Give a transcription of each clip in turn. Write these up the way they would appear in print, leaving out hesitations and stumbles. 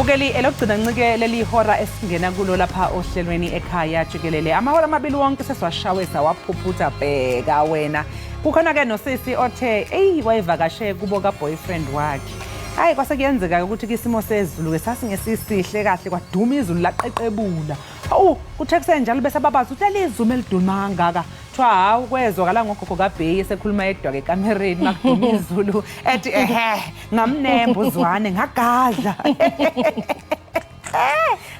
Mbukeli elokugcina ncike leli hora esingena kulo lapha ohlelweni Ekhaya Jikelele. Amahora amabili wonke sesiwashawisa waphuphuta bheka wena. Kukhona ke nosisi othe wayevakashe kubo ka boyfriend wakhe. Hayi kwase kuyenzeka ukuthi isimo sezulu sasingesisihle kahle kwaduma izulu laqeqebula. Kuthe kusenjalo bese babaza uthi lelizuma eliduma kangaka. Kuthiwa hawu kwezwakala ngogogo kaBhey esekhuluma yedwa ke kamereni makuduma izulu ethi ngamnembo uzwane ngagadla.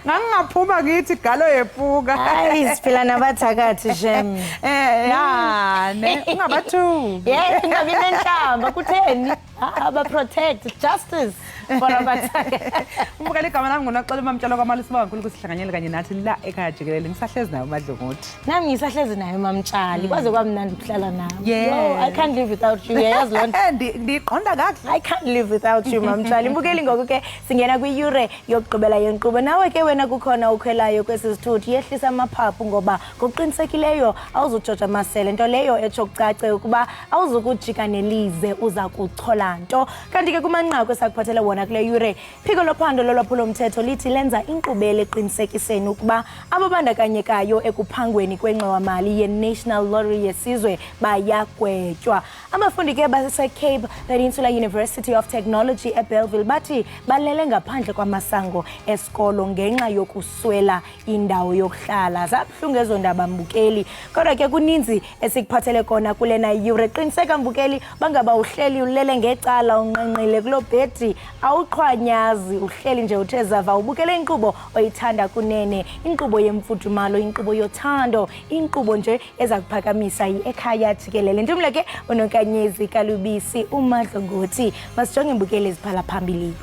Ngangaphuma ngithi galo yepuka. Hayi siphila nabathakathi shem. Ungabathu. Ngabe nenhlamba kutheni? Aba protect justice for abathakathi. Umbukela igama lami ngonaxola mamtshalo kwaMali Sibankulu kusihlanganyele kanye nathi la Ekhaya Jikelele. Ngisahlezi nayo Madlongothi. Nami ngisahlezi nayo mamtshali. Kwaze kwamnandi ukuhlala nawe. I can't live without you. Yazi lonto. Ndiqonda kahle. I can't live without you mamtshali. Mbukeli ngoku ke singena kwi-Euro yokugqibela yenkqubo. Nawe ke wena kukhona ukhwelayo kwesisithuthi yehlisa amaphaphu ngoba ngokuqinisekileyo awuzujoja amasele nto leyo etsho kucace ukuba awuzukujika nelize uza kuchola nto. Kanti ke kumanqaku esakuphathele wona kule Euro phiko lophando lolwaphulo mthetho lithi lenza inkqubela eqinisekiseni ukuba ababandakanyekayo ekuphangweni kwenqwamali ye-National Lottery yesizwe bayagwetywa. Abafundi ke base-Cape Peninsula University of Technology eBellville bathi balele ngaphandle kwamasango esikolo ngenxa yokuswela indawo yokuhlala. Zabuhlungu ezo ndaba Mbukeli. Kodwa ke kuninzi esikuphathele kona kulena Euro. Qiniseka Mbukeli bangaba uhleli ulele ngecala unqenqile kulo bhedi awuqhwanyazi uhleli nje uthe zava ubukele inkqubo oyithanda kunene, inkqubo yemfudumalo, inkqubo yothando, inkqubo nje eza kuphakamisa iEkhaya Jikelele. Ndimleke uNonkanyezi Kalubisi uMadlongothi. Masijonge Mbukeli eziphala phambili.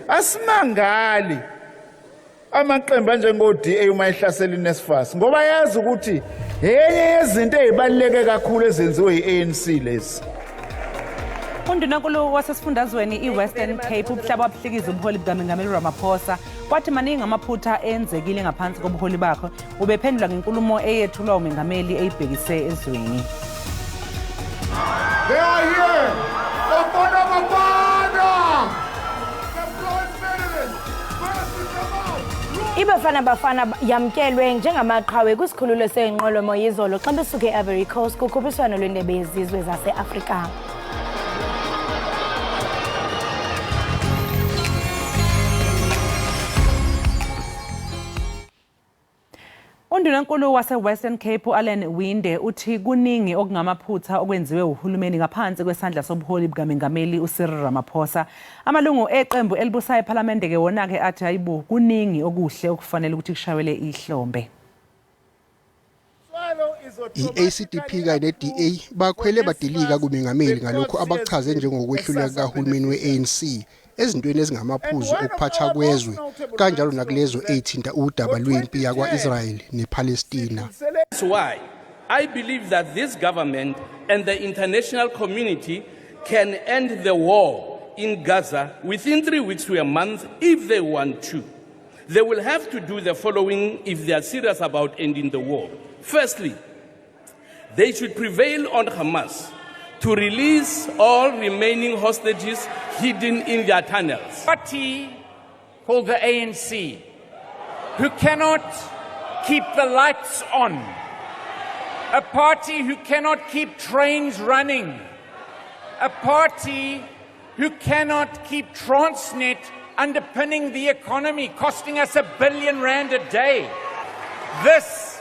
Asimangali amaqembu anjengo-DA uma ehlasela iNSFAS ngoba yazi ukuthi enye yezinto ezibaluleke kakhulu ezenziwe yi-ANC lezi. Undunankulu wasesifundazweni iWestern Cape ubuhlaba wabuhlikiza ubuholi bukaMengameli Ramaphosa kwathi maningi amaphutha enzekile ngaphansi kobuholi bakho ubephendula ngenkulumo eyethulwa uMengameli eyibhekise ezweni. They are here. Bafana yamkelwe njengamaqhawe kwisikhululo senqwelomoya izolo xa besuke e-Ivory Coast kukhuphiswano lwendebe yezizwe zase-Afrika. Undunankulu wase-Western Cape Allen Winde uthi kuningi okungamaphutha okwenziwe uhulumeni ngaphansi kwesandla sobuholi bukaMengameli uCyril Ramaphosa. Amalungu eqembu elibusayo ePhalamende ke wona ke athi hayibo kuningi okuhle okufanele ukuthi kushawele ihlombe. I-ACDP kanye ne-DA bakhwele badilika kuMengameli ngalokho abachaze njengokwehluleka kahulumeni we-ANC ezintweni ezingamaphuzu okuphatha kwezwe kanjalo nakulezo ezithinta udaba lwempi yakwa-Israel nePalestina. That's why I believe that this government and the international community can end the war in Gaza within 3 weeks to a month if they want to. They will have to do the following if they are serious about ending the war. Firstly, they should prevail on Hamas to release all remaining hostages hidden in their tunnels. A party called the ANC, who cannot keep the lights on, a party who cannot keep trains running, a party who cannot keep Transnet underpinning the economy, costing us R1 billion a day. This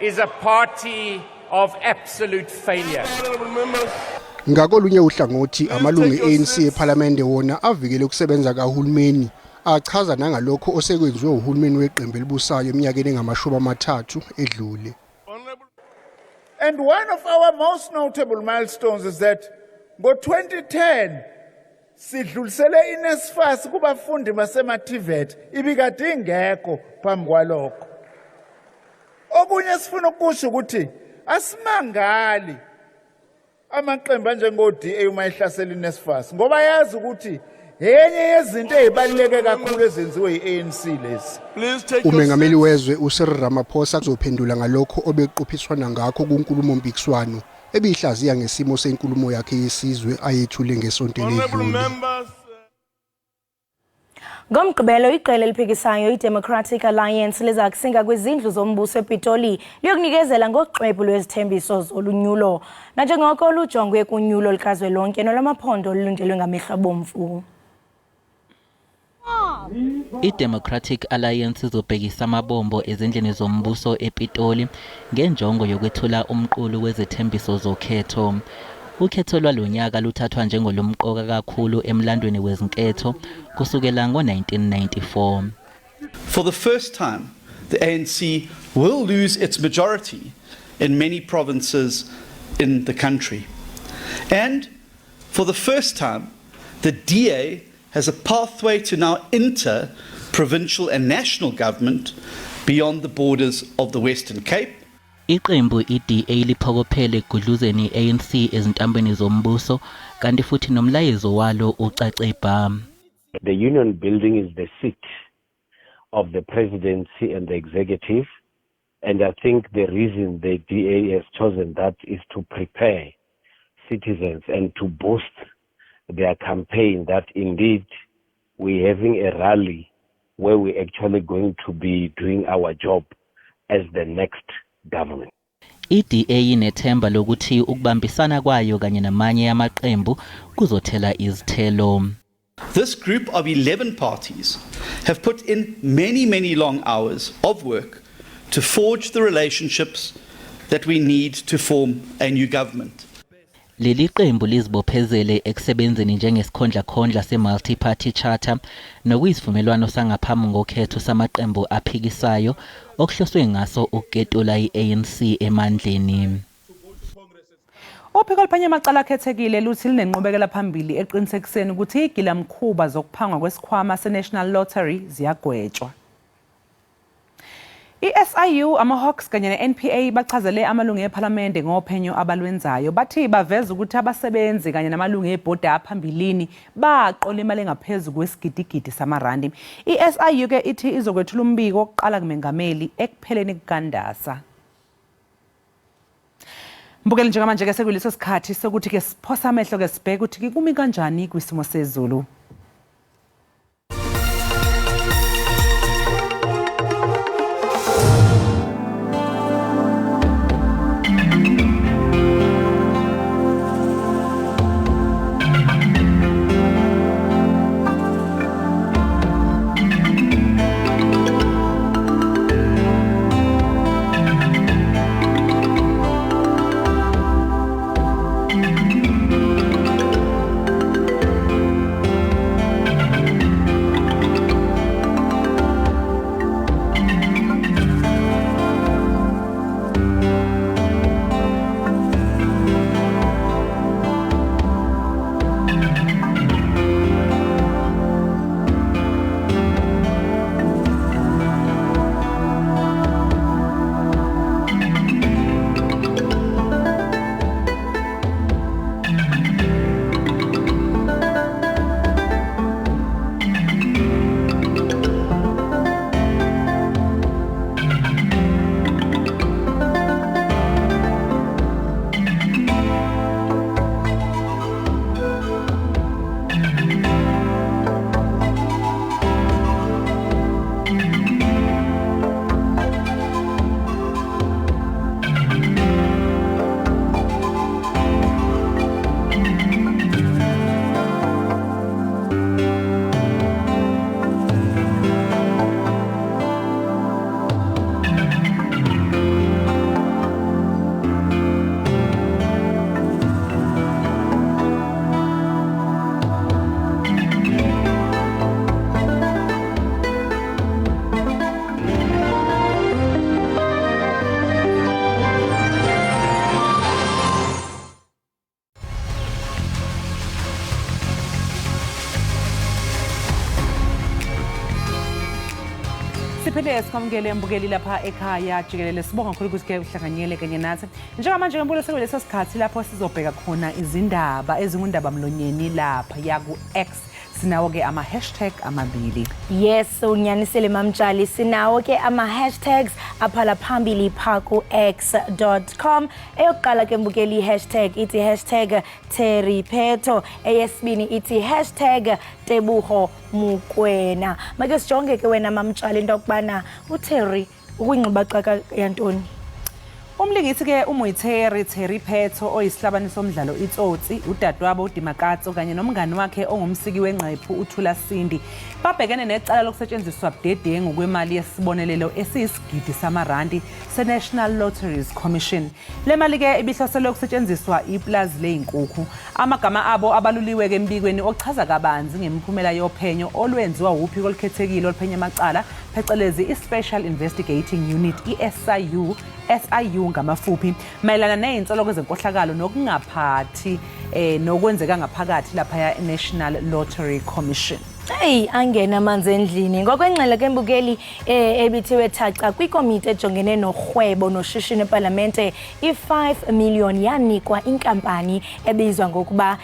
is a party of absolute failure. Ngakolunye uhlangothi amalungu e-ANC ePhalamende wona avikele ukusebenza kahulumeni achaza nangalokho osekwenziwe uhulumeni weqembu elibusayo eminyakeni engama-30 edlule. And one of our most notable milestones is that ngo-2010 sidlulisele iNSFAS kubafundi basema-TVET ibikade ingekho phambi kwalokho. Okunye sifuna ukusho ukuthi asimangali amaqembu anjengo-DA uma ehlasela iNSFAS ngoba yazi ukuthi enye yezinto ezibaluleke kakhulu ezenziwe yi-ANC lezi. Umengameli wezwe uCyril Ramaphosa uzophendula ngalokho obeqophiswana ngakho kunkulumo mpikiswano ebihlaziya ngesimo senkulumo yakhe yesizwe ayethule ngesonto ledlule. Ngomgqibelo iqela eliphikisayo iDemocratic Alliance liza kusinga kwizindlu zombuso ePitoli liyokunikezela ngoxwebhu lwezithembiso zolunyulo nanjengoko lujongwe kunyulo likazwelonke nolwamaphondo olulundelwe ngamehlo abomvu. iDemocratic Alliance izobhekisa amabombo ezindlini zombuso ePitoli ngenjongo yokwethula umqulu wezithembiso zokhetho. Ukhetho lwalonyaka luthathwa njengolumqoka kakhulu emlandweni wezinketho kusukela ngo-1994. For the first time, the ANC will lose its majority in many provinces in the country. And for the first time, the DA has a pathway to now enter provincial and national government beyond the borders of the Western Cape. Iqembu iDA liphokophele ekugudluzeni iANC ezintambeni zombuso kanti futhi nomlayezo walo ucace bha. The union building is the seat of the presidency and the executive, and I think the reason the DA has chosen that is to prepare citizens and to boost their campaign that indeed we're having a rally where we're actually going to be doing our job as the next government. iDA inethemba lokuthi ukubambisana kwayo kanye namanye amaqembu kuzothela izithelo. This group of 11 parties have put in many long hours of work to forge the relationships that we need to form a new government. Leli qembu lizibophezele ekusebenzeni njengesikhondla se-multi-party charter nokuyisivumelwano sangaphambi ngokhetho samaqembu aphikisayo okuhloswe ngaso ukuketula iANC emandleni. Uphiko oluphenya amacala akhethekile luthi linenqubekela phambili eqinisekiseni ukuthi igilamkhuba zokuphangwa kwesikhwama seNational Lottery ziyagwetshwa. iSIU, amaHawks kanye neNPA bachazele amalungu ePhalamende ngophenyo abalwenzayo bathi baveza ukuthi abasebenzi kanye namalungu ebhodi aphambilini baqola imali engaphezulu kwesigidigidi samarandi. iSIU ke ithi izokwethula umbiko oqala kumengameli ekupheleni kukaNdasa. Mbukeli njengamanje ke sekuleso sikhathi sokuthi ke siphosa amehlo ke sibheke ukuthi kumi kanjani kwisimo sezulu. Siphinde sikwamukele mbukeli lapha ekhaya Jikelele sibonga kakhulu ukuthi ke uhlanganyele kanye nathi. Njengamanje ngembulo sekuleso sikhathi lapho sizobheka khona izindaba ezingundaba mlonyeni lapha yaku X sinawo ke ama hashtag amabili. Yes, unyanisile mamtshali, sinawo ke ama hashtags aphala phambili pha ku x.com. Eyokuqala ke mbukeli hashtag ithi hashtag Teripeto, eyesibini ithi hashtag Tebuho Mukwena. Make sijonge ke wena mamtshali into yokubana uTerry ukwingxubakaxaka yantoni. Umlingisi ke Teripeto oyisihlabani somdlalo iTsotsi, udadewabo uDimakatso kanye nomngani wakhe ongumsiki wengqephu uThula Sindi babhekene necala lokusetshenziswa budedengu kwemali yesibonelelo esiyisigidi samarandi se-National Lotteries Commission. Le mali ke ibihloselwe ukusetshenziswa iplazi leyinkukhu. Amagama abo abaluliwe ke embikweni ochaza kabanzi ngemiphumela yophenyo olwenziwa uphiko olukhethekile oluphenya amacala phecelezi i-Special Investigating Unit SIU ngamafuphi mayelana nezinsolo zenkohlakalo nokungaphathi nokwenzeka ngaphakathi lapha e-National Lottery Commission. Hey, angena amanzi endlini ngokwengxele ke mbukeli ebithiwe thaca kwikomiti ejongene norhwebo noshishino eParlamente i5 million yanikwa inkampani ebizwa ngokuba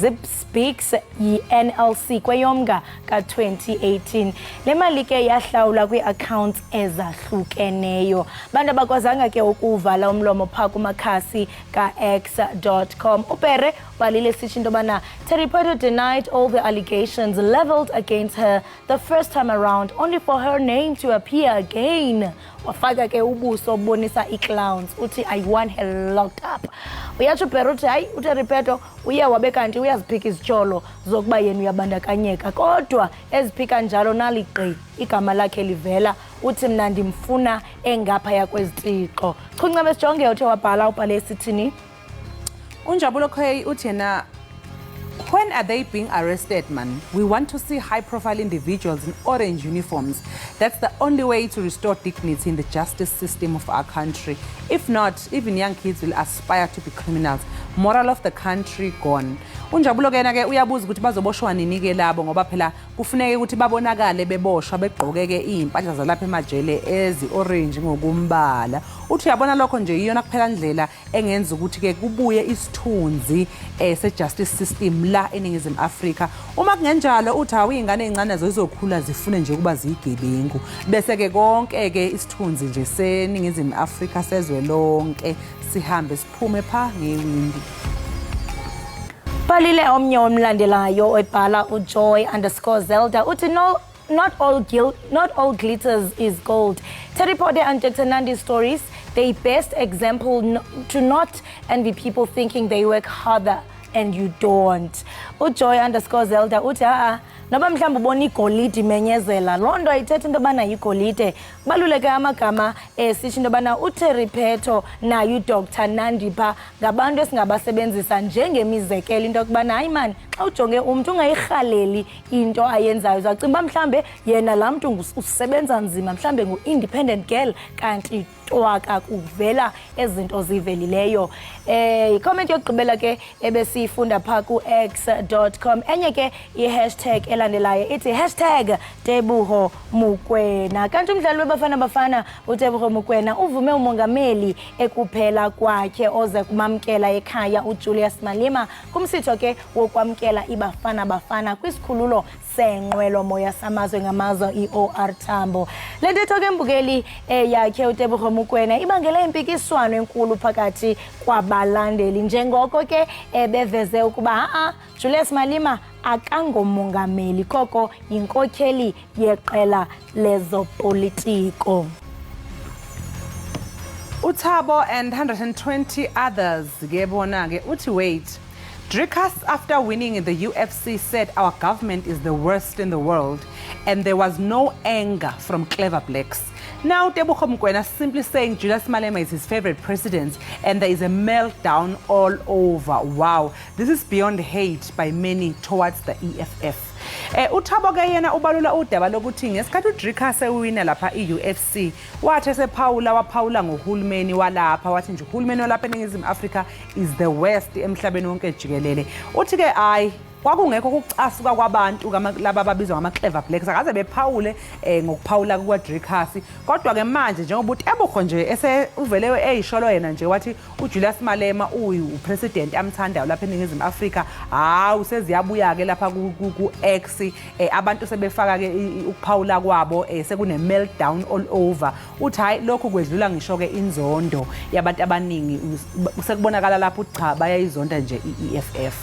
Zipspeaks NLC kweyomnga ka2018. Le mali ke yahlawula kwi-accounts ezahlukeneyo. Bantu abakwazanga ke ukuvala umlomo pha kumakhasi ka x.com. Upere balile sithi into bana Teripeto denied all the allegations leveled against her the first time around, only for her name to appear again. Wafaka ke ubuso bonisa iclowns uthi I want her locked up. Uyatsho Peruthi hayi uTeripeto uye wabe kanti uyaziphika izitsholo zokuba yena uyabandakanyeka kodwa eziphika njalo naliqi igama lakhe livela uthi mina ndimfuna engapha yakwezitixo. Chunca besijonge uthe wabhala ubhale esithini Unjabulo Khoi uthi yena, when are they being arrested, man? We want to see high-profile individuals in orange uniforms. That's the only way to restore dignity in the justice system of our country. If not, even young kids will aspire to be criminals. Moral of the country gone. Unjabulo ke na ke uyabuza ukuthi bazoboshwa nini ke labo ngoba phela kufuneka ukuthi babonakale beboshwa begqoke ke impahla zalapha emajele ezi orange ngokumbala. Uthi uyabona lokho nje iyona kuphela indlela engenza ukuthi ke kubuye isithunzi se-justice system la eNingizimu Afrika. Uma kungenjalo uthi awuyingane ezincane zizokhula zifune nje ukuba ziyigebengu bese ke konke ke isithunzi nje seNingizimu Afrika sezwe lonke sihambe siphume pha ngewindi. Balile omnye omlandelayo ebhala uJoy_Zelda uthi not all glitters is gold. Teripeto and Dr. Nandi's stories, they best example to not envy people thinking they work harder and you don't. uJoy_Zelda uthi noba mhlawumbe ubona igolide imenyezela loo nto ayithetha into yobana yigolide. Baluleke amagama sithi into yobana uTeripeto naye uDr Nandi pha ngabantu esingabasebenzisa njengemizekelo into yokubana hayi mani xa ujonge umntu ungayirhaleli into ayenzayo uzacinga uba mhlawumbe yena laa mntu usebenza nzima mhlawumbe ngu-independent girl kanti twaka kuvela ezinto zivelileyo. Icomment yokugqibela ke ebesiyifunda pha ku x.com. Enye ke i-hashtag elandelayo ithi hashtag Tebuho Mukwena. Kanti umdlali weBafana Bafana uTebuho Mukwena uvume umongameli ekuphela kwakhe oze kumamkela ekhaya uJulius Malema kumsitho ke wokwamkela iBafana Bafana kwisikhululo senqwelo moya samazwe ngamazwe i-OR Tambo. Le ntetho ke mbukeli yakhe uTebuho Mukwena ibangela impikiswano enkulu phakathi kwabalandeli njengoko ke beveze ukuba Julius Malema akangomongameli koko yinkokheli yeqela lezopolitiko. Uthabo and 120 others gebona ke uthi wait. Dricus, after winning in the UFC, said our government is the worst in the world and there was no anger from clever blacks. Now, Tebuho Mukwena simply saying Julius Malema is his favorite president and there is a meltdown all over. Wow, this is beyond hate by many towards the EFF. Uthabo ke yena ubalula udaba lokuthi ngesikhathi uDricus ewina lapha iUFC wathi waphawula ngohulumeni walapha wathi nje uhulumeni walapha eNingizimu Afrika is the worst emhlabeni wonke jikelele. Uthi ke kwakungekho ukucasuka kwabantu laba ababizwa ngama-clever blacks akaze bephawule ngokuphawula kukwaDricus kodwa-ke manje njengoba uTebogo nje uvele eyisholo yena nje wathi uJulius Malema upresident amthandayo lapha eNingizimu Afrika hawu seziyabuya-ke lapha ku-X abantu sebefaka-ke ukuphawula kwabo sekune-meltdown all over uthi hhayi lokhu kwedlula ngisho-ke inzondo yabantu abaningi sekubonakala lapho ukuthi cha bayayizonda nje i-EFF.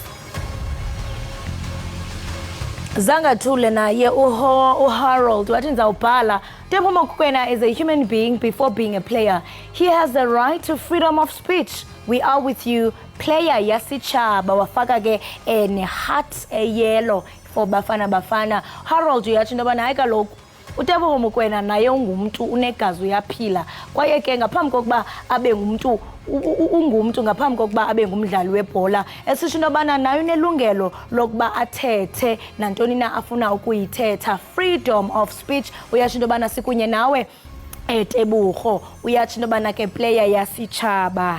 Zangathule naye uHarold wathi ndizawubhala Tebogo Mokoena is a human being before being a player. He has the right to freedom of speech. We are with you. Player yasichaba wafaka ke ne-heart yellow for Bafana. Harold uyathi into yobana hayi kaloku uTebogo Mokoena naye ungumuntu unegazi uyaphila kwaye ke ngaphambi kokuba abe ngumuntu ungumntu ngaphambi kokuba abe ngumdlali webhola esisho into yobana naye unelungelo lokuba athethe nantoni na afuna ukuyithetha. Freedom of speech uyasho into yobana sikunye nawe Tebogo uyathi into yobana ke player yasichaba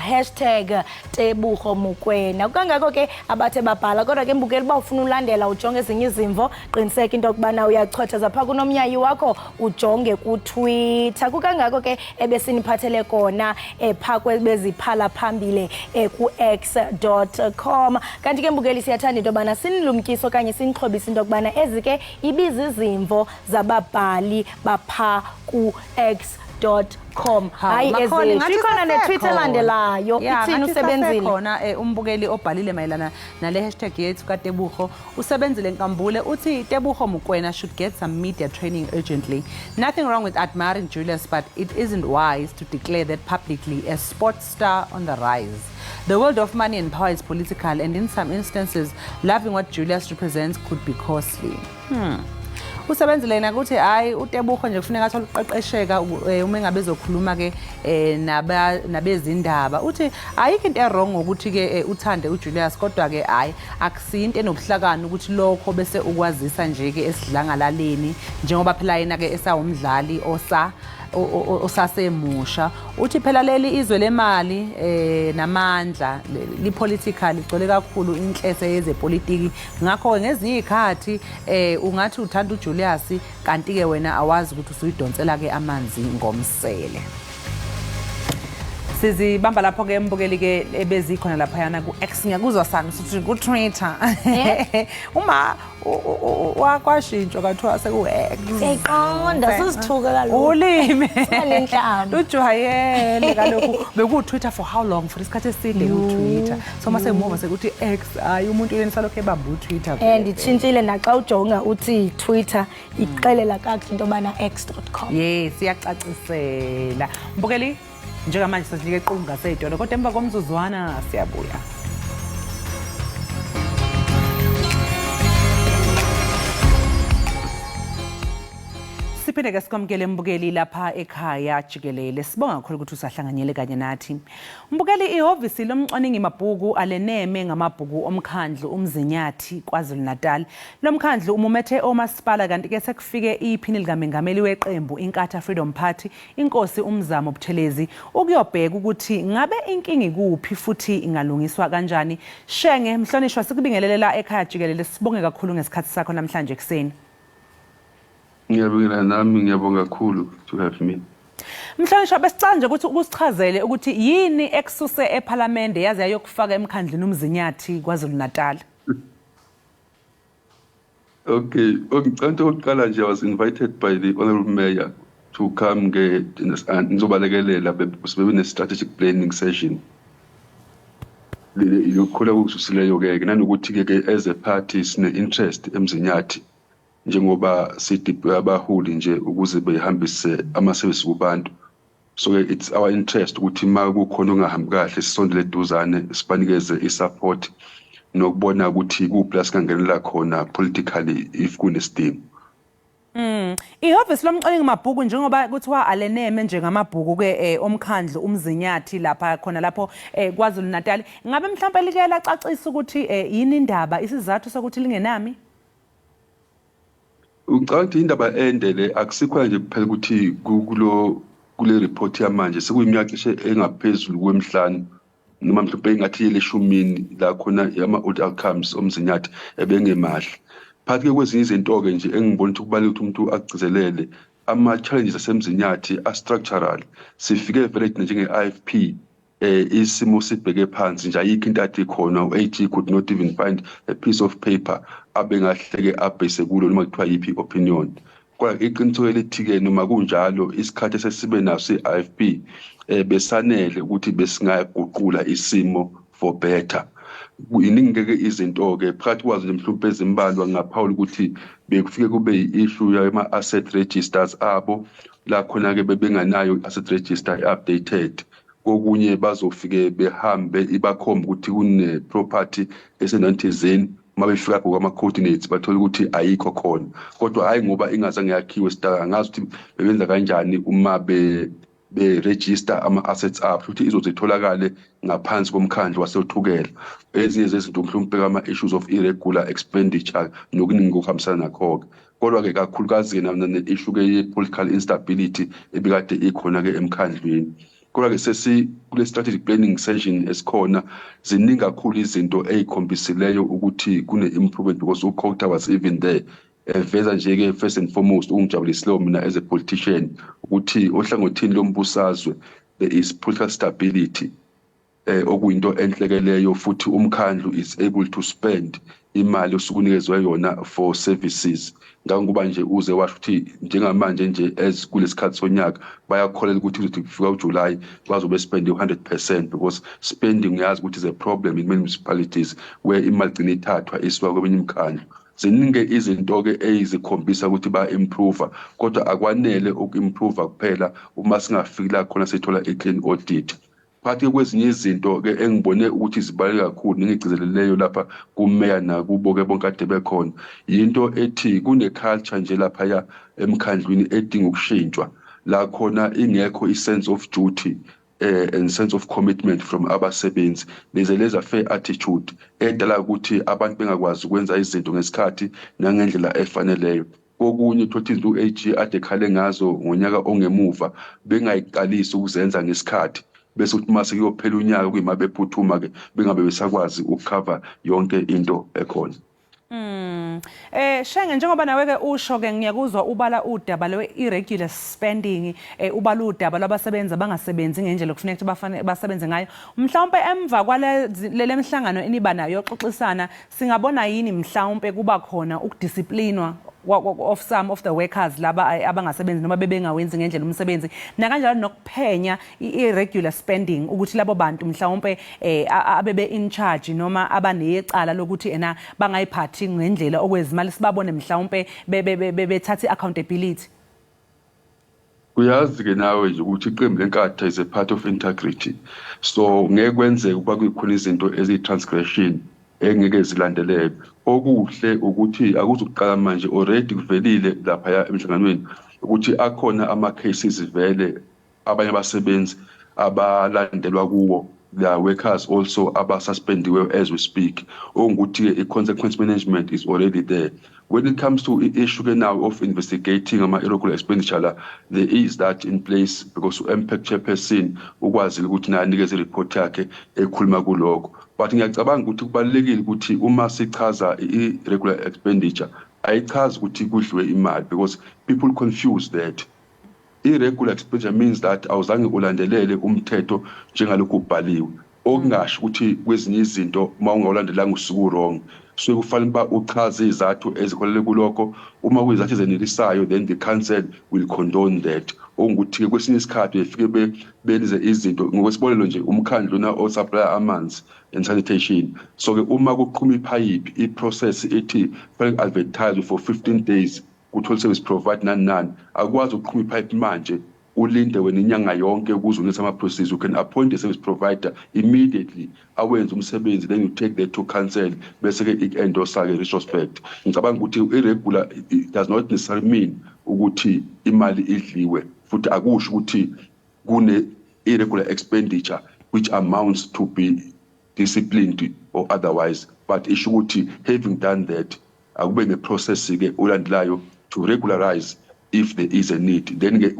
#Tebogo Mokoena kangako ke abathe babhala kodwa ke mbukeli uba ufuna ulandela ujonge ezinye izimvo qiniseka into yokubana uyachotheza phaa kunomyayi wakho ujonge kuTwitter kukangako ke ebesiniphathele kona phaa kwebeziphala phambili ku-x.com kanti ke mbukeli siyathanda into yobana sinilumkise okanye sinixhobise into yokubana ezi ke ibizizimvo zababhali baphaa ku-x.com hayi ikhona ne-Twitter landelayo ithini usebenzile khona umbukeli obhalile mayelana nale hashtag yethu kaTebogo usebenzile nkambule uthi Tebogo Mokoena should get some media training urgently. Nothing wrong with admiring Julius, but it isn't wise to declare that publicly as sports star on the rise. The world of money and power is political, and in some instances loving what Julius represents could be costly. Usebenzile na ukuthi hayi uTebogo nje kufuneka athole uqeqesheka uma ngabe ezokhuluma ke nabezindaba uthi ayikho into wrong ngokuthi ke uthande uJulius kodwa ke hayi akusinto enobuhlakani ukuthi lokho bese ukwazisa nje ke esidlangalaleni njengoba phela yena ke esawumdlali osasemusha uthi phela leli izwe lemali namandla lipolitical igcwele kakhulu inhlese yezepolitiki ngakho ngezinye izikhathi ungathi uthanda uJulius kanti ke wena awazi ukuthi usuyidonsela ke amanzi ngomsele. Sizibamba lapho ke mbukeli ke ebezikhona lapha yana ku-X ngiyakuzwa sana sithi ku-Twitter uma wakwashintshwa kathiwa seku-X siyayiqonda sizithuka kaloku ulimi lenhlamba ujwayele kaloku beku-Twitter for how long for isikhathi eside ku-Twitter so mase muva sekuthi X hayi umuntu yena salokhu ebamba u-Twitter nditshintshile naxa ujonga uthi Twitter ixelela kakuhle into yobana x.com yes siyacacisela mbukeli njengamanje sesifike equngu ngasedolo kodwa emva komzuzwana siyabuya. Siphinde ke sikwamukele mbukeli lapha ekhaya Jikelele sibonga kakhulu ukuthi usahlanganyele kanye nathi. Mbukeli ihhovisi lomcwaningi mabhuku aleneme ngamabhuku omkhandlu umzinyathi KwaZulu-Natal. Lomkhandlu umumethe omasipala kanti ke sekufike iphini likamengameli weqembu iNkatha Freedom Party inkosi uMzamo Buthelezi ukuyobheka ukuthi ngabe inkingi kuphi futhi ingalungiswa kanjani. Shenge mhlonishwa sikubingelela ekhaya Jikelele sibonge kakhulu ngesikhathi sakho namhlanje ekseni. Ngiyabonga nami ngiyabonga kakhulu to have me. Mhlonishwa besicala nje ukuthi ukusichazele ukuthi yini ekususe eParliament yaze yayokufaka emkhandlini umzinyathi KwaZulu-Natal. Okay, ngicela ukuqala nje I was invited by the honorable mayor to come ngizobalekelela bebe ne strategic planning session. Lokho ukususileyo ke nanokuthi ke as a party sine interest emzinyathi. Njengoba sidiphe abaholi nje ukuze behambise ama-service kubantu so it's our interest ukuthi ma kukhona ongahambi kahle sisondele eduzane sibanikeze i-support nokubona ukuthi kuphi la singangenela khona politically if kunesidingo. Ihhovisi lomcwaningi mabhuku njengoba kuthiwa aleneme njengamabhuku ke omkhandlu umzinyathi lapha khona lapho KwaZulu-Natal ngabe mhlawumbe like lacacisa ukuthi yini indaba isizathu sokuthi lingenami. Ngicabanga indaba endele akusikho nje kuphela ukuthi kule report yamanje sekuyiminyaka engaphezulu kwemihlanu noma mhlawumbe ngathi yeleshumini la khona ama-audit outcomes omzinyathi ebengemahle. Phakathi kwezinye izinto-ke nje engibona ukuthi kubalulekile ukuthi umuntu agcizelele ama-challenges asemzinyathi a-structural. Sifike vele njenge-IFP isimo sibheke phansi nje ayikho into ade khona u-AG could not even find a piece of paper abengahleke abhese kulo noma kuthiwa yiphi opinion. Kodwa iqiniso elithi-ke noma kunjalo isikhathi esesibe naso i-IFP besanele ukuthi besingaguqula isimo for better. Iningi-ke izinto-ke phakathi kwazo nje mhlawumbe ezimbalwa ngaphawula ukuthi bekufike kube yi-issue yama-asset registers abo la khona-ke bebenganayo i-asset register updated. Kokunye bazofike behambe ibakhomba ukuthi kune-property esenantizeni uma befika kwama-coordinates bathola ukuthi ayikho khona, kodwa hhayi ngoba ingazange yakhiwe sitaka ngazi ukuthi bebenza kanjani uma be-register ama-assets abo futhi izozitholakale ngaphansi komkhandlu wasethukela. Ezinye zezinto mhlawumbe ama-issues of irregular expenditure nokuningi okuhambisana nakho-ke. Kodwa-ke kakhulukazi-ke ne-issue-ke ye-political instability ebikade ikhona-ke emkhandlwini. Kodwa-ke kule strategic planning session esikhona ziningi kakhulu izinto ey'khombisileyo ukuthi kune-improvement because uCokta was even there. Veza nje-ke first and foremost ungijabulisileyo mina as a politician ukuthi ohlangothini lombusazwe there is political stability okuyinto enhlekeleyo futhi umkhandlu is able to spend imali osukunikezwe yona for services. Ngoba nje uze washo ukuthi njengamanje nje as kulesikhathi sonyaka bayakholela ukuthi kufika uJuly bazobe spend 100% because spending yazi ukuthi is a problem in many municipalities where imali gcina ithathwa isuka kweminye imikhandlu. Ziningi izinto-ke ezikhombisa ukuthi ba-improve kodwa akwanele uku-improve kuphela uma singafiki la khona sithola i-clean audit. Phakathi kwezinye izinto-ke engibone ukuthi zibaluleke kakhulu nengigcizeleleyo lapha kumeya nakubo-ke bonke kade bekhona yinto ethi kune-culture nje laphaya emkhandlwini edinga ukushintshwa la khona ingekho i-sense of duty and sense of commitment from abasebenzi leza fair attitude edala ukuthi abantu bengakwazi ukwenza izinto ngesikhathi nangendlela efaneleyo. Kokunye thothi izinto u-AG ade khale ngazo ngonyaka ongemuva bengayiqalisi ukuzenza ngesikhathi bese ukuthi mase kuyophela unyaka kuyima bephuthuma-ke bengabe besakwazi ukucover yonke into ekhona. Shenge njengoba nawe-ke usho-ke ngiyakuzwa ubala udaba lwe-irregular spending, ubala udaba lwabasebenzi abangasebenzi ngendlela okufuneka ukuthi basebenze ngayo. Mhlawumpe emva kwalele mihlangano eniba nayo yoxoxisana singabona yini mhlawumpe kuba khona ukudisciplinwa of some of the workers laba abangasebenzi noma bebengawenzi ngendlela umsebenzi nakanjalo nokuphenya i-irregular spending ukuthi labo bantu mhlawumpe abebe in charge noma abanecala lokuthi ena bangayiphathi ngendlela okwezimali sibabone mhlawumpe bethathe accountability. Uyazi-ke nawe nje ukuthi iqembu lenkatha is a part of integrity, so ngeke kwenzeke ukuba kukhona izinto eziyi-transgression engeke zilandeleke. Okuhle ukuthi akuzukuqala manje already kuvelile laphaya emhlanganweni ukuthi akhona ama-cases vele abanye abasebenzi abalandelwa kuwo the workers also aba-suspendiwe as we speak. Okungukuthi i-consequence management is already there. When it comes to the issue now of investigating irregular expenditure, there is that in place because u-impact chairperson ukwazile ukuthi naye anikeze i-report yakhe ekhuluma kulokho. But ngiyacabanga ukuthi kubalulekile ukuthi uma sichaza i-irregular expenditure ayichazi ukuthi kudliwe imali because people confuse that. Irregular expenditure means that awuzange ulandelele umthetho njengalokhu ubhaliwe. Okungasho ukuthi kwezinye izinto uma ungawulandelanga usuku wrong. So kufanele uba uchaze izathu ezikolele kulokho. Uma kuyizathu ezenelisayo then the council will condone that. Okungukuthi kwesinye isikhathi befike benze izinto ngokwesibonelo nje umkhandlu na osupply amanzi and sanitation. So ke uma kuqhuma ipipe i-process ethi fanele advertise for 15 days kuthola service provider nani akwazi ukuqhuma ipipe manje ulinde wena inyanga yonke ukuze unethe ama-process. You can appoint a service provider immediately awenze umsebenzi then you take that to council bese-ke i-endorse-ke retrospect. Ngicabanga ukuthi irregular does not necessarily mean ukuthi imali idliwe futhi akusho ukuthi kune-irregular expenditure which amounts to be disciplined or otherwise, but isho ukuthi having done that akube ne-process-ke ulandelayo to regularize if there is a need. Then it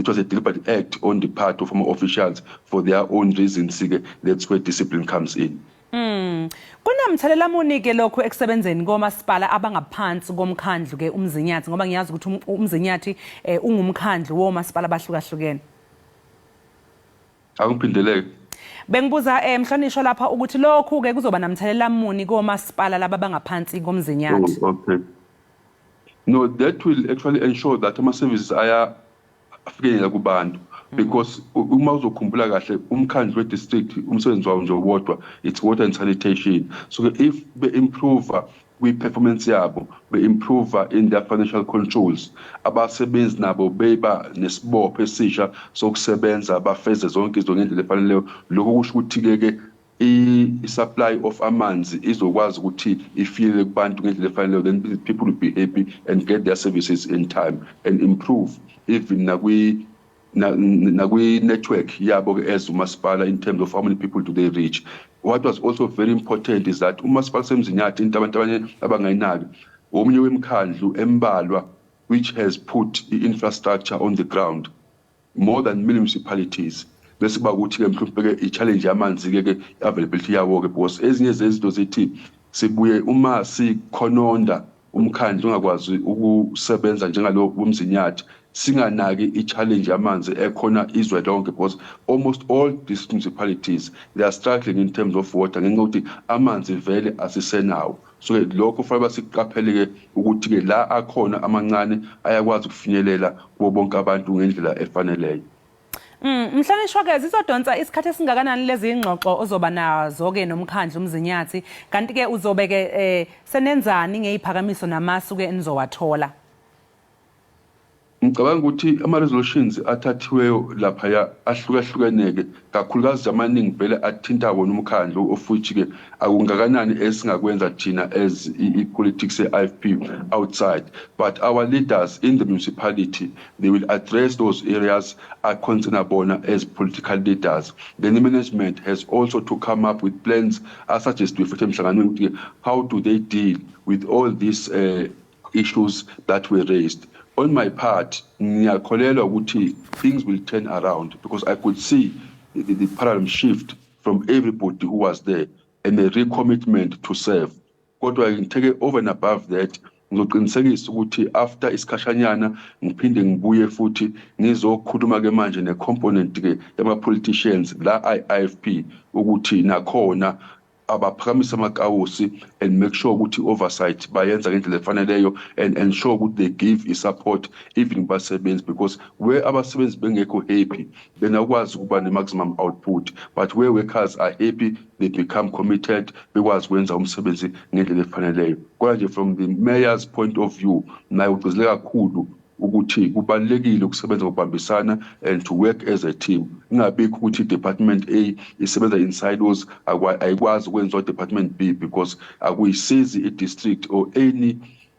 was a deliberate act on the part of our officials for their own reasons. That's where discipline comes in. Kunamthelela muni ke lokho ekusebenzeni komasipala abangaphansi komkhandlu ke umzinyathi ngoba ngiyazi ukuthi umzinyathi ungumkhandlu womasipala abahlukahlukene. Angiphindeleke. Bengibuza mhlonishwa lapha ukuthi lokhu ke kuzoba namthelela muni komasipala laba bangaphansi komzinyathi. Oh, okay. No, that will actually ensure that ama services afikelela kubantu. Because uma uzokhumbula kahle umkhandlu we-district umsebenzi wawo nje wodwa it's water and sanitation. So if they improve kwi-performance yabo, they improve in their financial controls, abasebenzi nabo beba nesibopho esisha sokusebenza bafeze zonke izinto ngendlela efaneleyo. Lokho kusho ukuthi ke i-supply of amanzi izokwazi ukuthi ifike kubantu ngendlela efaneleyo, then people will be happy and get their services in time and improve even network yabo as umasipala in terms of how many people do they reach. What was also very important is that umasipala semzinyathi into abantu abanye abangayinaki omunye wemkhandlu embalwa which has put the infrastructure on the ground more than municipalities. Bese kuba ukuthi ke mhlawumbe ke i-challenge yamanzi ke availability yawo ke because ezinye zezinto zithi sibuye uma sikhononda umkhandlu ungakwazi ukusebenza njengalo umzinyathi singanaki i-challenge yamanzi ekhona izwe lonke because almost all these municipalities they are struggling in terms of water ngenxa ukuthi amanzi vele asisenawo. So lokho fanele basiqaphele ke ukuthi ke la akhona amancane ayakwazi ukufinyelela kubo bonke abantu ngendlela efaneleyo. Mhlonishwa ke zizodonsa isikhathi esingakanani lezi ingxoxo ozoba nazo ke nomkhandlu umzinyathi kanti ke uzobe ke senenzani ngeziphakamiso namasu ke enizowathola? Ngicabanga ukuthi ama-resolutions athathiweyo lapha ahlukahlukeneke kakhulukazi amaningi vele athinta wona umkhandlu of which ke akungakanani esingakwenza thina as i-politics ye-IFP outside, but our leaders in the municipality they will address those areas akhonsena bona as political leaders. Then the management has also to come up with plans asuggested futhi emhlanganweni ukuthi how do they deal with all these issues that were raised. On my part, ngiyakholelwa ukuthi things will turn around because I could see the paradigm shift from everybody who was there and the recommitment to serve. Kodwa ngithe over and above that, ngizoqinisekisa ukuthi after isikhashanyana ngiphinde ngibuye futhi ngizokhuluma ke manje ne-component ke yama-politicians la IFP ukuthi nakhona abaphakamisa amakawusi and make sure ukuthi oversight bayenza ngendlela efaneleyo and ensure ukuthi they give support even basebenzi because where abasebenzi bengekho happy then akwazi ukuba ne-maximum output, but where workers are happy they become committed bekwazi ukwenza umsebenzi ngendlela efaneleyo. Kodwa nje from the mayor's point of view naye ugcizelela kakhulu ukuthi kubalekile ukusebenza ngokubambisana and to work as a team. Ingabikho ukuthi department A isebenza in silos ayikwazi ukwenza department B because akuyisizi i-district or any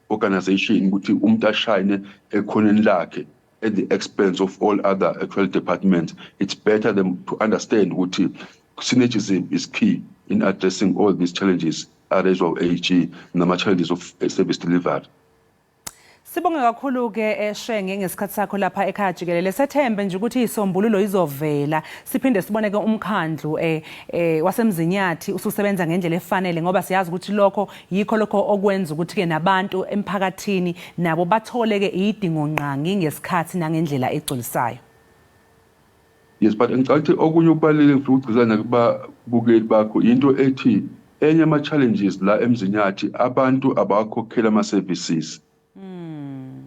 organization ukuthi umuntu ashine ekhoneni lakhe at the expense of all other actual departments. It's better them to understand ukuthi synergism is key in addressing all these challenges raised by AG nama-challenges of service delivery. Sibonga kakhulu ke Shenge ngesikhathi sakho lapha ekhaya Jikelele. Sethembe nje ukuthi isombululo izovela. Siphinde sibone ke umkhandlu wasemzinyathi ususebenza ngendlela efanele ngoba siyazi ukuthi lokho yikho lokho okwenza ukuthi ke nabantu emphakathini nabo bathole ke idingo nqangi ngesikhathi nangendlela egculisayo. Yes, but ngicabanga okunye ukubalulekile ngifuna ukugcizana kubabukeli bakho into ethi enye ama-challenges la emzinyathi abantu abakhokhela ama-services.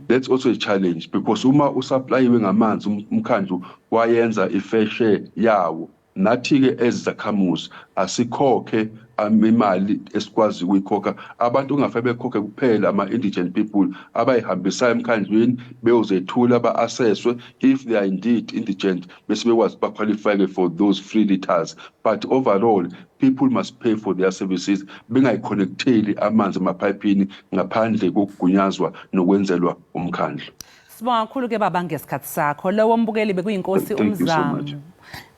That's also a challenge because uma usuplayiwe ngamanzi umkhandlu wayenza i-fair share yawo nathi ke ezakhamuzi asikhokhe imali esikwazi ukuyikhokha abantu ungafike bekhokhe kuphela ama-indigent people abayihambisayo emkhandlweni beyozethula ba-assesswe if they are indeed indigent bese bekwazi baqualify for those free liters, but overall people must pay for their services bengayiconnecteli amanzi emapayipini ngaphandle kokugunyazwa nokwenzelwa umkhandlu. Sibonga kakhulu ke baba ngesikhathi sakho. Lowo mbukeli bekuyinkosi umzamo.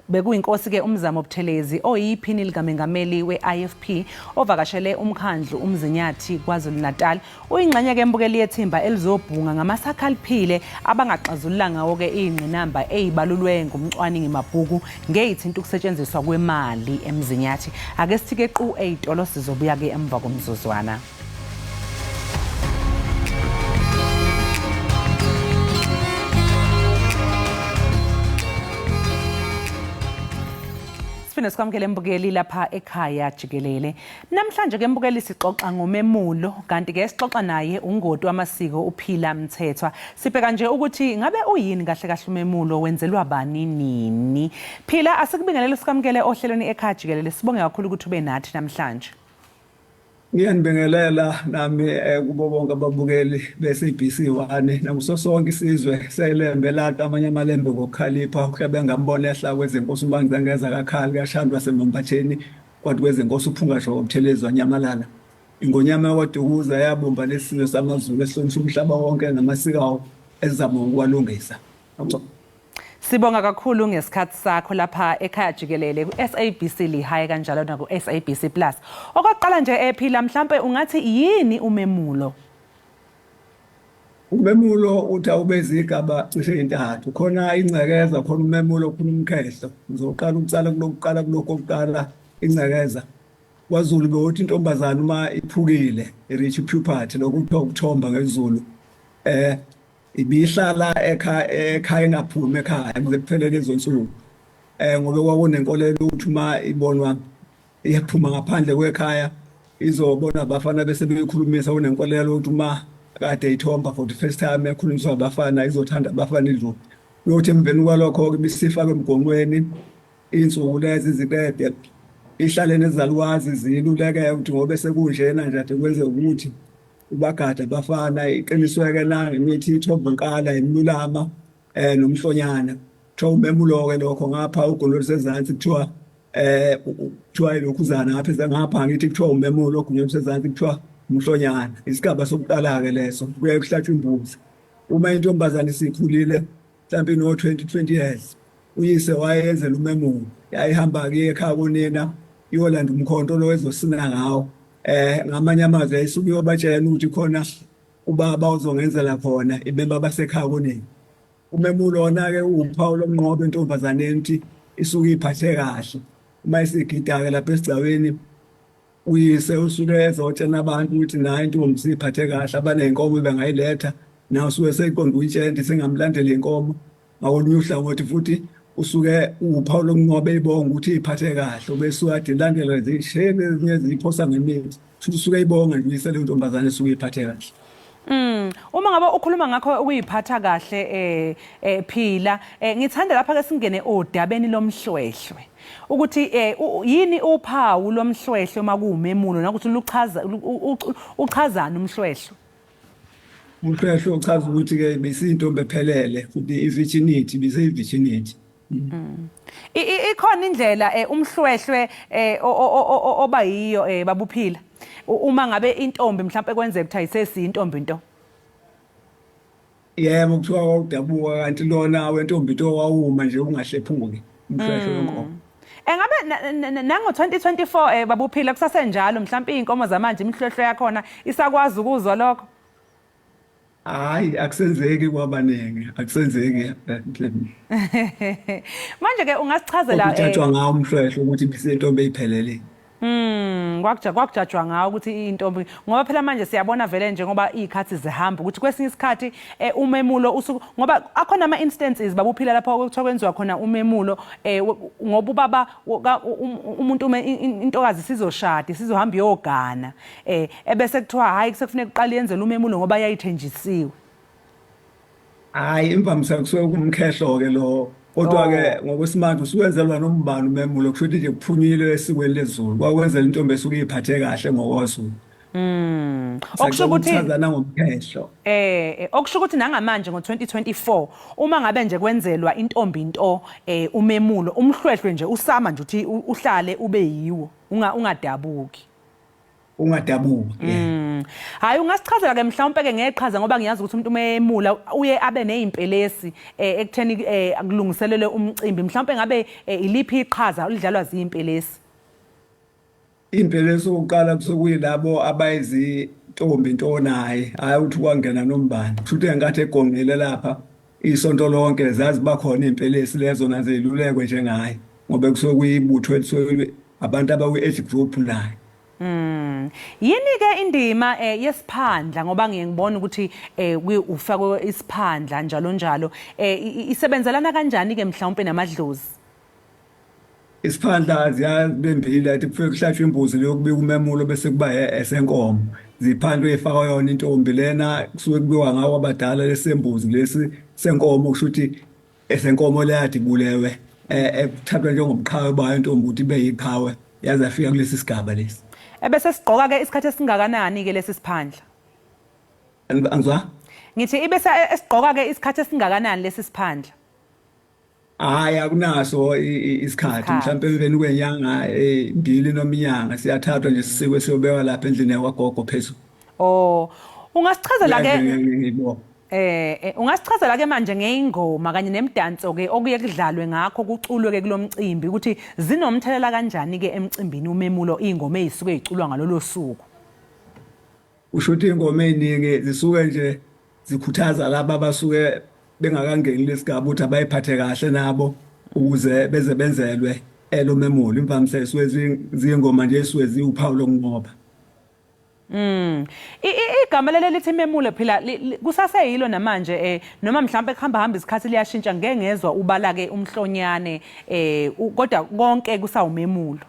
bekuyinkosi ke uMzamo Buthelezi oyiphini likamengameli we-IFP ovakashele umkhandlu uMzinyathi KwaZulu Natal. Uyingxenye ke mbukeli yethimba elizobhunga ngamasakhalphile abangaxazulula ngawo ke ingqinamba ezibalulwe ngumcwaningi mabhuku ngezithinta ukusetshenziswa kwemali eMzinyathi. Ake sithike qu eyitolo sizobuya ke emva komzuzwana. Sifuna sikwamukele mbukeli lapha ekhaya Jikelele. Namhlanje ke mbukeli sixoxa ngomemulo kanti ke sixoxa naye ungoti wamasiko uphila Mthethwa. Sibheka nje ukuthi ngabe uyini kahle kahle umemulo wenzelwa bani nini. Phila asikubingelele sikwamukele ohlelweni ekhaya Jikelele. Sibonge kakhulu ukuthi ube nathi namhlanje. Ngiyanibingelela nami kubo bonke ababukeli be-SABC 1 nakuso sonke isizwe selembe lata amanye amalembe ngokukhalipha uhlabe ngambona ehla kwezenkosi ubangizangeza kakhali kashandwa semambatheni kwathi kwezenkosi uphunga sho Buthelezi wanyamalala ingonyama yawadukuza yabumba lesizwe samaZulu esihlonishwa umhlaba wonke namasiko ezama ukwalungisa. Sibonga kakhulu ngesikhathi sakho lapha ekhaya Jikelele ku-SABC lihaye kanjalo na ku-SABC Plus. Okokuqala nje ephila mhlambe ungathi yini umemulo? Umemulo uthi awubezi igaba cishe intathu. Khona ingcekeza, khona umemulo, khona umkhehlo. Ngizoqala ukutsala kulokuqala kokuqala ingcekeza. KwaZulu bewuthi intombazana uma iphukile, i-reach puberty lokuthiwa ukuthomba ngesiZulu. Ibihlala ekhaya engaphumi ekhaya kuze kuphele lezo nsuku ngoba kwakunenkolelo ukuthi uma ibonwa iyaphuma ngaphandle kwekhaya izobona abafana bese beyikhulumisa kunenkolelo ukuthi uma kade ithomba for the first time ekhulunyiswa abafana izothanda abafana idlu uyothi emveni kwalokho ibisifaka emgonqweni insuku lezi ziqede ihlale nezalukwazi ziluleke ukuthi ngoba sekunjena nje ade kwenze ukuthi ubagada abafana iqinisweke na imithi ithomba nkala imlulama nomhlonyana kuthiwa umemulo ke lokho ngapha ugololo sezantsi kuthiwa ilokhuzana ngapha ngapha ngithi kuthiwa umemulo ugololo sezantsi kuthiwa umhlonyana isigaba sokuqala ke leso kuye kuhlatshwa imbuzi uma intombazana isikhulile mhlawumbe no 20 years uyise wayenzela umemulo yayihamba ke ekhaya kunina iyolanda umkhonto lo ezosina ngawo ngamanye amazwi ayisuke yobatshela ukuthi khona ubaba uzongenzela khona ibemba basekhaya kunini umemulo wona ke uphawu lomnqobo entombazaneni ukuthi isuke iphathe kahle uma isigida ke lapha esigcaweni uyise usuke ezotshena abantu ukuthi nayi intombi siphathe kahle abanenkomo bengayiletha nawe usuke seyiqonda uyitshente singamlandela inkomo ngawolunye uhlangothi futhi usuke uphawu lomnqobo eyibonga ukuthi iphathe kahle obesuka dilandela zishebe ezinye ziphosa ngemithi futhi usuke eyibonga nje uyisele intombazane esuke iphathe kahle. Uma ngabe ukhuluma ngakho ukuyiphatha kahle phila ngithanda lapha ke singene odabeni lomhlwehlwe ukuthi yini uphawu lomhlwehlwe makuumemulo nokuthi uchazana umhlwehlwe. Umhlwehlwe uchaza ukuthi ke bisintombi ephelele futhi i-virginity bise-virginity. Ikhona indlela umhlwehlwe oba yiyo babuphila uma ngabe intombi mhlawumbe kwenzeka ukuthi ayisesiyintombi into. Yebo kuthiwa udabuka kanti lona wentombi into wawuma nje ungahlephuki umhlwehlwe wenkomo. Engabe nango 2024 babuphila kusasenjalo mhlawumbe inkomo zamanje imhlwehlwe yakhona isakwazi ukuzwa lokho. Hayi akusenzeki kwabanenge akusenzeki manje ke ungasichazela ukujatshwa ngawo umhlwehlwe ukuthi bisentombi eyiphelele kwakujatshwa ngawo ukuthi intombi ngoba phela manje siyabona vele nje ngoba izikhathi zihamba ukuthi kwesinye isikhathi umemulo usuku ngoba akhona ama instances babuphila lapha okuthiwa kwenziwa khona umemulo ngoba ubaba umuntu intokazi sizoshada sizohamba iyogana ebese kuthiwa hayi kusefuneka uqala yenzele umemulo ngoba yayithenjisiwe. Hayi imvamisa kusuke kumkhehlo ke lo kodwa ke ngokwesimanje usuwenzelwa nombani umemulo kusho ukuthi nje kuphunyile esikweni lezulu kwakwenzela intombi esuke iphathe kahle ngokwazulu. Okusho ukuthi uchazana ngomkhehlo. Okusho ukuthi nangamanje ngo2024 uma ngabe nje kwenzelwa intombi into umemulo umhlwehlwe nje usama nje uthi uhlale ube yiwo ungadabuki. ungadabuka. Hayi ungasichazela ke mhlawumbe ke ngeqhaza ngoba ngiyazi ukuthi umuntu umemula uye abe nezimpelesi ekutheni akulungiselele umcimbi mhlawumbe ngabe iliphi iqhaza olidlalwa zimpelesi. Impelesi oqala kusukuyilabo abayizintombi ntonayi hayi uthi kwangena nombani futhi engathi egongqele lapha isonto lonke zazi bakhona impelesi lezo nazo zilulekwe njengaye ngoba kusukuyibutho elisuke abantu abawi-age group naye. Yini ke indima yesiphandla ngoba ngiyengibona ukuthi ufakwe isiphandla njalo njalo isebenzelana kanjani ke mhlawumbe namadlozi. Isiphandla ziyabembile athi kufike kuhlatshwe imbuzi lokubika umemulo bese kuba esenkomo ziphandle efakwa yona intombi lena kusuke kubiwa ngawo abadala lesembuzi lesi senkomo kusho ukuthi esenkomo leyadi bulewe ekuthathwa njengomqhawe bayo intombi ukuthi ibe yiqhawe yaze afika kulesi sigaba lesi. Ebese sigqoka ke isikhathi esingakanani ke lesi siphandla? Angizwa? Ngithi ibese esigqoka ke isikhathi esingakanani lesi siphandla? Hayi akunaso isikhathi mhlawumbe emveni kwenyanga 2 noma inyanga siyathathwa nje sisikwe siyobekwa lapha endlini yakwagogo phezulu. Oh ungasichazela ke ungasichazela ke manje ngeingoma kanye nemidanso ke okuye kudlalwe ngakho kuculwe ke kulomcimbi ukuthi zinomthelela kanjani ke emcimbini umemulo ingoma ezisuke iculwa ngalolo suku. Usho ukuthi ingoma eziningi zisuke nje zikhuthaza laba abasuke bengakangeni lesigaba ukuthi abayiphathe kahle nabo ukuze beze benzelwe lo memulo imvamisa isuke zingoma nje isuke ziwuphawu lokunqoba. Igama leli lithi memulo phela kusaseyilo namanje noma mhlawumbe kuhamba isikhathi liyashintsha ngeke ngezwe ubala ke umhlonyane kodwa konke kusawumemulo.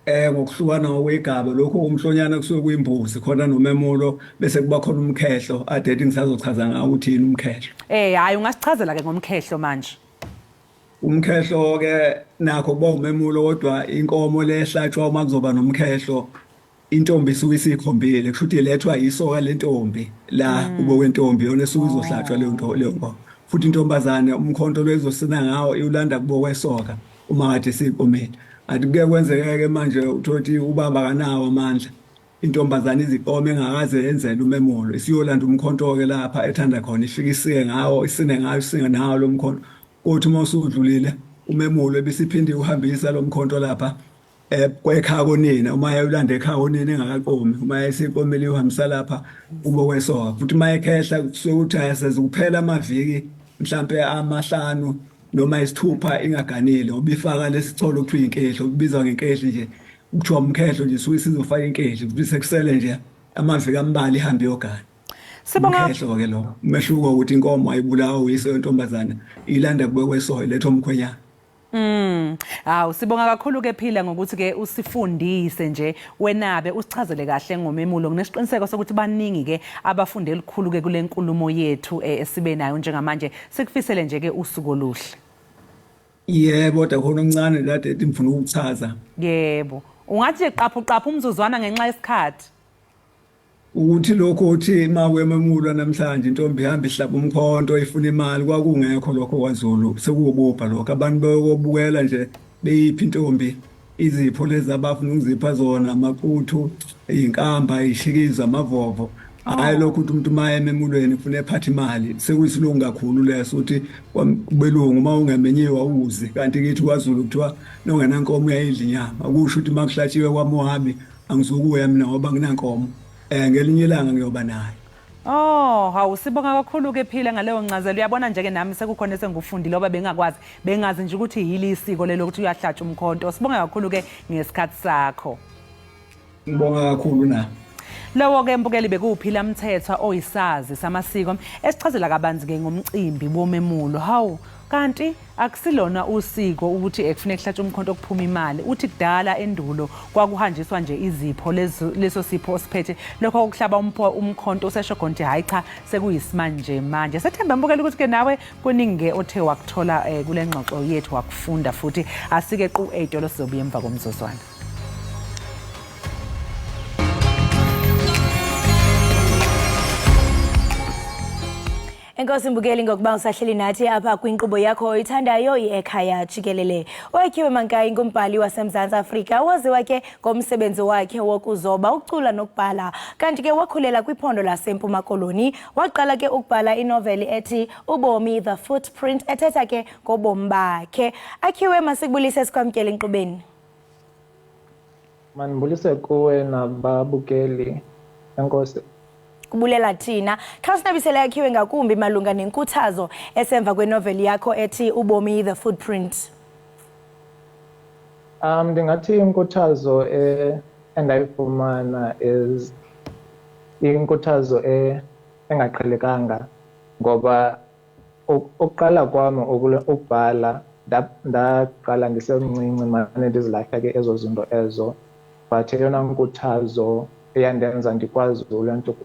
Ngokuhlukana kwegaba lokho umhlonyana kusuke kuyimbuzi khona nomemulo bese kuba khona umkhehlo adethi ngisazochaza ngawo ukuthi yini umkhehlo. Hayi ungasichazela ke ngomkhehlo manje. Umkhehlo ke nakho kuba umemulo kodwa inkomo lehlatshwa uma kuzoba nomkhehlo intombi isuke isikhombile kusho ukuthi ilethwa isoka lentombi la ube wentombi yona esuke izohlatshwa leyo nkomo futhi intombazane umkhonto lezosina ngawo iulanda kubo kwesoka uma kade sikomile. Athi kuke kwenzeka ke manje uthothi ubaba kanawo amandla intombazane izikome engakaze yenzele umemulo isiyolanda umkhonto ke lapha ethanda khona ifikisike ngawo isine ngayo isinga nawo lo mkhonto kothi uma usudlulile umemulo ebisiphinde uhambisa lo mkhonto lapha kwekhaya konina uma yayolanda ekhaya konina engakaqomi uma yayisikomele uhambisa lapha ube kwesoka futhi uma ekhehla kusuke uthi ayasezikuphela amaviki mhlambe amahlanu noma isithupha ingaganile ubifaka lesitholo kuthiwa inkehlo kubizwa ngenkehlo nje kuthiwa umkhehlo nje suke sizofaka inkehlo bese kusele nje amaviki ambali ihambe yogana. Sibonga umkhehlo ke lo umehluko ukuthi inkomo ayibulawa uyise yentombazana ilanda kube kwesoka letho umkhwenyana. Hawu sibonga kakhulu ke phila ngokuthi ke usifundise nje wenabe usichazele kahle ngomemulo nginesiqiniseko sokuthi baningi ke abafunde elikhulu ke kule nkulumo yethu esibe nayo njengamanje sikufisele nje ke usuku oluhle. Yebo kodwa khona omncane la ethi ngifuna ukuchaza. Yebo ungathi qaphu umzuzwana ngenxa yesikhathi. Ukuthi lokho uthi ima wememulo namhlanje intombi ihamba ihlaba umkhonto ifuna imali kwakungekho lokho kwaZulu sekubopha lokho abantu bayobukela nje beyiphi intombi izipho lezi abafuna ukuzipha zona amaquthu izinkamba ishikiza amavovo hayi lokho ukuthi umuntu maye ememulweni ufuna ephatha imali sekuyisilungu kakhulu leso ukuthi kubelungu uma ungamenyiwa uzi kanti kithi kwaZulu kuthiwa nongenankomo uyayidla inyama akusho ukuthi makuhlatshiwe kwaMohammed angizukuya mina ngoba nginankomo ngelinye ilanga ngiyoba naye. Hawu sibonga kakhulu ke phila ngaleyo ncazelo uyabona nje ke nami sekukhona esengufundile oba bengazi nje ukuthi yili isiko lelo ukuthi uyahlatshwa umkhonto. Sibonga kakhulu ke ngesikhathi sakho. Ngibonga kakhulu na. Lowo ke mbukeli bekuphila Mthethwa oyisazi samasiko esichazela kabanzi ke ngomcimbi womemulo. Hawu kanti akusilona usiko ukuthi ekufuneka kuhlatshwe umkhonto okuphuma imali uthi kudala endulo kwakuhanjiswa nje izipho leso sipho osiphethe lokho okuhlaba umkhonto usesho konke hayi cha sekuyisimanje manje sethemba mbukeli ukuthi ke nawe kuningi ke othe wakuthola kule ngxoxo yethu wakufunda futhi asike qu 8 lo sizobuya emva komzuzwana. Enkosi Mbukeli ngokuba usahleli nathi apha kwinkqubo yakho oyithandayo Ekhaya Jikelele. Wakhiwe Mankayi ngumbhali waseMzantsi Afrika owaziwa ke ngomsebenzi wakhe wokuzoba, ukucula nokubhala. Kanti ke wakhulela kwiphondo laseMpuma Koloni, waqala ke ukubhala inoveli ethi Ubomi the Footprint ethetha ke ngobomi bakhe. Akhiwe, masikubulise sikwamkele enkqubeni. Manibulise kuwe nababukeli. Enkosi. Kubulela thina. Khawusinabisele Akhiwe ngakumbi malunga nenkuthazo esemva kwenoveli yakho ethi Ubomi the Footprint. Ndingathi inkuthazo endayifumana is inkuthazo engaqhelekanga, ngoba ukuqala kwam ukubhala ndaqala ndisemncinci mane ndizilahla ke ezo zinto ezo, but eyona nkuthazo eyandenza ndikwazi ulento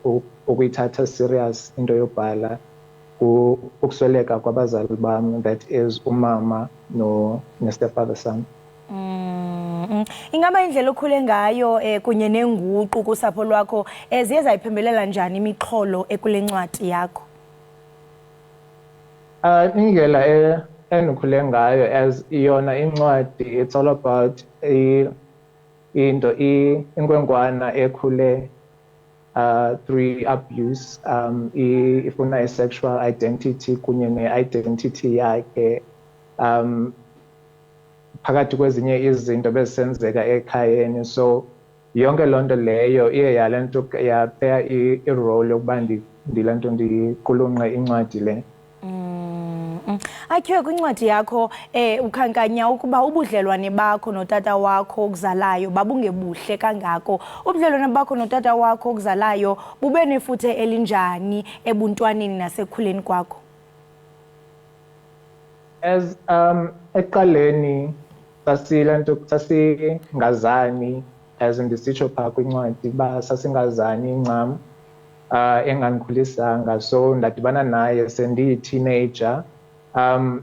ukuyithatha serious into yobhala ukusweleka kwabazali bam, that is umama ne-stepfather sam. Ingaba indlela okhule ngayo kunye nenguqu kusapho lwakho ziye zayiphembelela njani imixholo ekule ncwadi yakho? Indlela endikhule ngayo as yona incwadi, it's all about inkwenkwana ekhule through abuse, ifuna i-sexual identity kunye ne-identity yakhe phakathi kwezinye izinto bezisenzeka ekhayeni. So yonke loo nto leyo iye yapea i-role yokuba ndilento ndiqulunqe incwadi le. Akhiwe, kwincwadi yakho ukhankanya ukuba ubudlelwane bakho notata wakho okuzalayo babungebuhle kangako. Ubudlelwane bakho notata wakho okuzalayo bube nefuthe elinjani ebuntwaneni nasekukhuleni kwakho? As eqaleni sasingazani, as ndisitsho phaa kwincwadi uba sasingazani ncam, engandikhulisanga. So ndadibana naye sendiyi-teenager.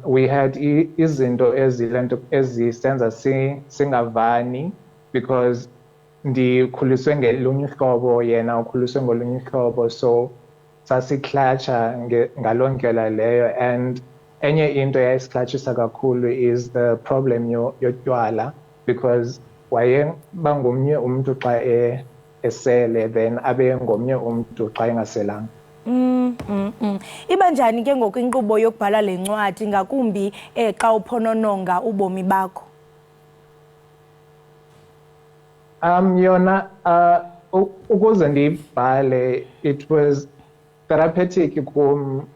We had izinto ezisenza singavani because ndikhuliswe ngelunye uhlobo, yena ukhuliswe ngolunye uhlobo, so sasikhlatsha ngaloo ndlela leyo. And enye into eyayisikhatshisa kakhulu is the problem yotywala, because wayeba ngomnye umntu xa esele then abe ngomnye umntu xa engaselanga. Iba njani ke ngoku inkqubo yokubhala le ncwadi, ngakumbi xa uphonononga ubomi bakho? Yona ukuze ndiyibhale, it was therapeutic kum.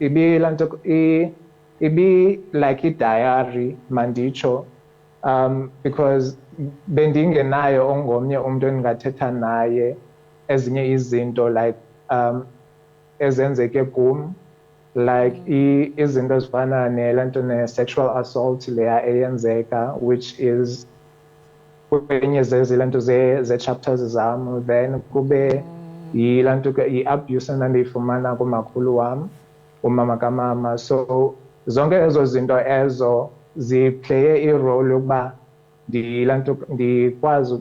Ibi like i-diary manditsho, because bendingenayo ongomnye umntu endingathetha naye ezinye izinto like ezenzeke kum, like izinto ezifana nelanto ne-sexual assault leya eyenzeka, which is kwenye zezilanto ze-chapters zam. Then kube yilanto i-abuse endandiyifumana kumakhulu wam, umama kamama. So zonke ezo zinto ezo zipleye i-role yokuba ndikwazi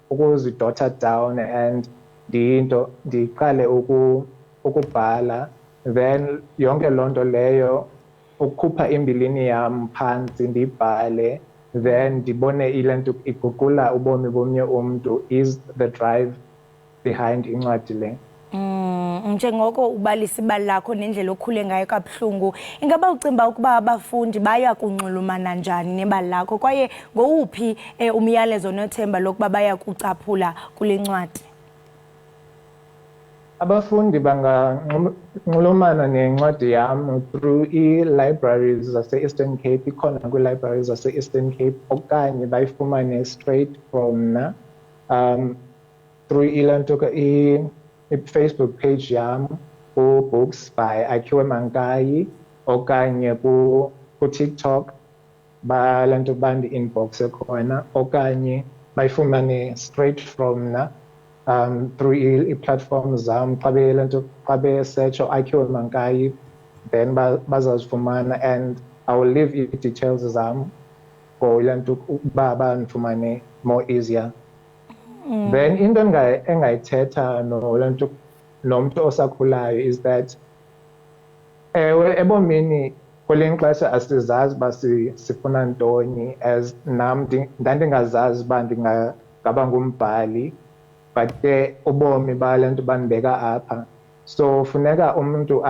ukuzidota down and ndiqale ukubhala. Then yonke loo nto leyo ukukhupha imbilini yam phantsi ndibhale, then ndibone ile nto iguqula ubomi bomnye umntu is the drive behind incwadi le. Njengoko ubalisa ibali lakho nendlela okhule ngayo kabuhlungu, ingaba ucimba ukuba abafundi baya kunxulumana njani nebali lakho, kwaye ngowuphi umyalezo nothemba lokuba baya kucaphula kule ncwadi? Abafundi banganxulumana nencwadi yam through ii-libraries zase-Eastern Cape, ikhona kwii-libraries zase-Eastern Cape, okanye bayifumane straight from mna through ilanto i-Facebook page yam, Books by Akhiwe Mankayi, okanye ku-TikTok balanto bandi-inboxe khona, okanye bayifumane straight from mna through i-platforms zam. Xa besearch Akhiwe Mankayi, then bazazifumana, and I will leave i-details zam for ilanto uba bandifumane more easier. Then into engayithetha nomntu osakhulayo is that Ewe, ebomini kwelinye ixesha asizazi uba sifuna ntoni, as nam ndandingazazi uba ndingaba ngumbhali, but ke ubomi bale nto bandibeka apha. So funeka umuntu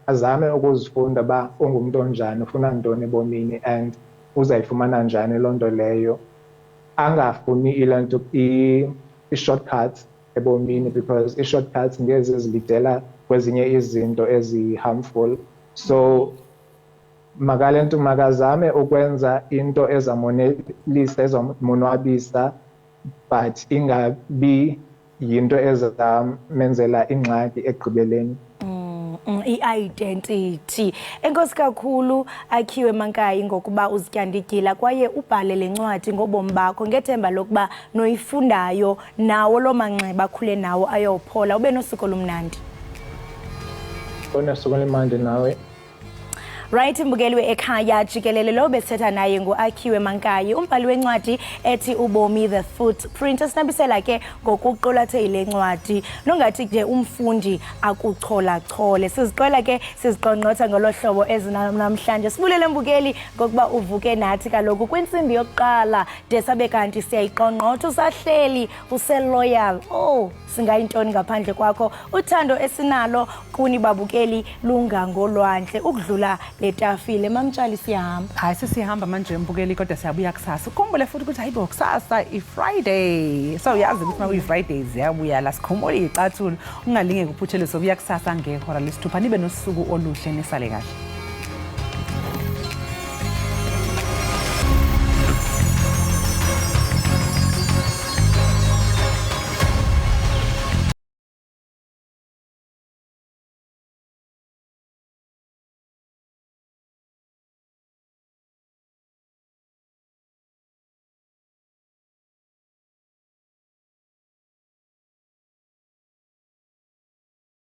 azame ukuzifunda uba ungumntu onjani, ufuna ntoni ebomini and uzayifumana njani loo nto leyo. Angafuni ile nto i-shortcuts ebomini, because i-shortcuts ngezi zilidela kwezinye izinto ezi-harmful. So makalento makazame ukwenza into ezamonelisa, ezamonwabisa, but ingabi yinto ezamenzela ingxaki ekugqibeleni. I-identity. Enkosi kakhulu Akhiwe Mankayi ngokuba uzityandikila kwaye ubhale le ncwadi ngobomi bakho ngethemba lokuba noyifundayo nawo lo manxeba akhule nawo ayophola. Ube nosuku olumnandi. Unosuku olumnandi nawe. Right, mbukeli we-Ekhaya Jikelele lo besetha naye nguAkhiwe Mankayi, umbhali wencwadi ethi Ubomi the Footprint. Sinabisela ke ngokuqulathe ile ncwadi nongathi nje umfundi akuchola-chole. Siziqala ke siziqongqotha ngolo hlobo ezinamhlanje. Sibulele mbukeli ngokuba uvuke nathi kaloku kwintsimbi yokuqala de sabe kanti siyayiqongqotha, usahleli useloyal. Oh, singayintoni ngaphandle kwakho. Uthando esinalo kuni babukeli lungangolwandle ukudlula letafile. Mamtshali siyahamba. Hayi sesihamba manje mbukeli kodwa siyabuya kusasa. Ukhumbule futhi ukuthi hayibo kusasa i-Friday. So uyazi ukuthi uma uyi-Friday ziyabuya la sikhumule icathulo. Ungalinge kuphuthelwe sobuya kusasa ngehora lesithupha. Nibe nosuku oluhle nisale kahle.